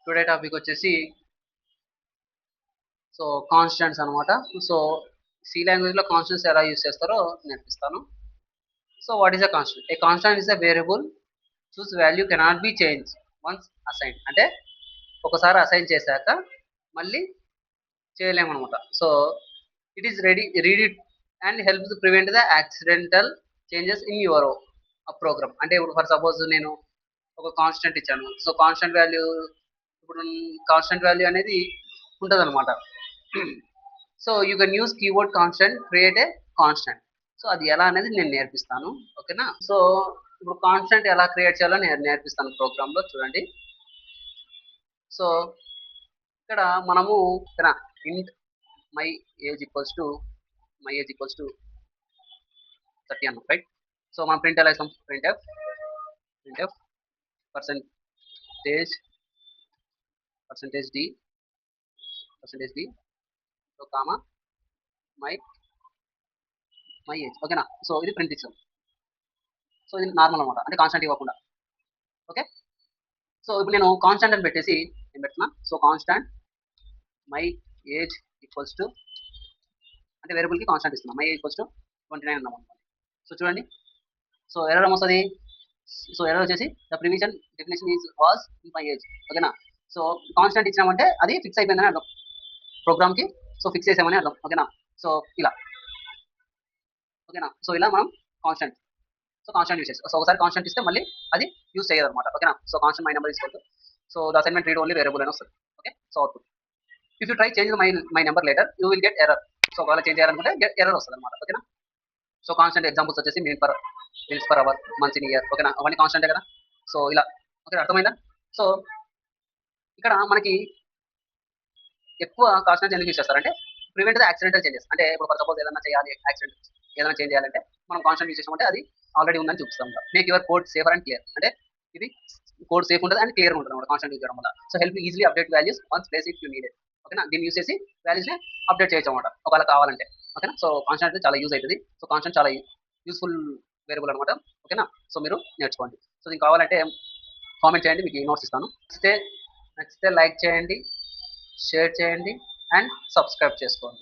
Today topic వచ్చేసి so constants అనమాట. So C language లో కాన్స్టెంట్స్ ఎలా యూస్ చేస్తారో నేర్పిస్తాను. So what is a constant? A constant is a variable whose value cannot be change once assign. అంటే ఒకసారి assign చేశాక మళ్ళీ చేయలేమన్నమాట. So it is read it and helps prevent the accidental changes in your program. అంటే ఇప్పుడు for suppose నేను ఒక constant ఇచ్చాను. సో కాన్స్టెంట్ వాల్యూ ఇప్పుడు కాన్స్టెంట్ వాల్యూ అనేది ఉంటుంది అనమాట. So you can use keyword constant create a constant. So అది ఎలా అనేది నేను నేర్పిస్తాను. ఓకేనా? సో ఇప్పుడు కాన్స్టెంట్ ఎలా క్రియేట్ చేయాలో నేను నేర్పిస్తాను ప్రోగ్రామ్ లో. చూడండి. సో ఇక్కడ మనము ఇక్కడ ఇంట్ మై ఏజ్ ఈక్వల్స్ టు 30 అన్నాం, రైట్? సో మనం ప్రింట్ ఎలా ఇస్తాం? Print F percentage D so comma my age. ఓకేనా? సో ఇది ప్రింట్ ఇచ్చాం. సో ఇది నార్మల్ అనమాట, అంటే కాన్స్టెంట్ ఇవ్వకుండా. ఓకే. సో ఇప్పుడు నేను కాన్స్టెంట్ అని పెట్టేసి ఏం పెడుతున్నా? So constant my age equals to, అంటే వేరియబుల్ కి కాన్స్టెంట్ ఇస్తున్నాం. మై ఏజ్ ఈక్వల్స్ టు 29 అన్నాం అనుకోండి. సో చూడండి. సో ఎర్రర్ ఏమొస్తుంది? సో ఎర్రర్ వచ్చేసి the previous definition is was in my age. ఓకేనా? సో కాన్స్టెంట్ ఇచ్చినామంటే అది ఫిక్స్ అయిపోయిందని అర్థం ప్రోగ్రామ్ కి. సో ఫిక్స్ చేసామని అర్థం. ఓకేనా? సో ఇలా. ఓకేనా? సో ఇలా మనం కాన్స్టెంట్ యూస్ చేస్తాం. సో ఒకసారి కాన్స్టెంట్ ఇస్తే మళ్ళీ అది యూస్ చేయదు అనమాట. ఓకేనా? So constant my number is so the assignment read only variable అని వస్తుంది. Okay. So output if you try change my number later you will get error. So ఒకవేళ చేంజ్ చేయాలనుకుంటే ఎర్రర్ వస్తుంది అనమాట. ఓకేనా? సో కాన్స్టెంట్ ఎగ్జాంపుల్స్ వచ్చేసి minutes per hour, months in year. ఓకేనా? అవన్నీ కాన్స్టెంటే కదా. సో ఇలా. ఓకే, అర్థమైందా? సో ఇక్కడ మనకి ఎక్కువ కాన్స్టెంట్ ఎందుకు యూస్ చేస్తారంటే ప్రివెంట్ ద యాక్సిడెంటల్ చేంజెస్. అంటే ఇప్పుడు ఫర్ సపోజ్ ఏదైనా చేయాలి, యాక్సిడెంట్ ఏదైనా చేంజ్ చేయాలంటే మనం కాన్స్టెంట్ యూస్ చేసామంటే అది ఆల్రెడీ ఉందని చూపిస్తాం. Make your code safer and clear. అంటే ఇది కోడ్ సేఫ్ ఉంటుంది అండ్ క్లియర్ ఉంటుంది అనమాట కాన్స్టెంట్ యూస్ చేయడం వల్ల. So help easily update values ones place if you needed. ఓకేనా? దీన్ని యూస్ చేసి వాల్యూస్ ని అప్డేట్ చేయొచ్చు అనమాట ఒకవేళ కావాలంటే. ఓకేనా? సో కాన్స్టెంట్ చాలా యూజ్ అవుతుంది. సో కాన్స్టెంట్ చాలా యూస్ఫుల్ వేరియబుల్ అనమాట. ఓకేనా? సో మీరు నేర్చుకోండి. సో దీనికి కావాలంటే కామెంట్ చేయండి, మీకు నోట్స్ ఇస్తాను. నచ్చితే లైక్ చేయండి, షేర్ చేయండి అండ్ సబ్స్క్రైబ్ చేసుకోండి.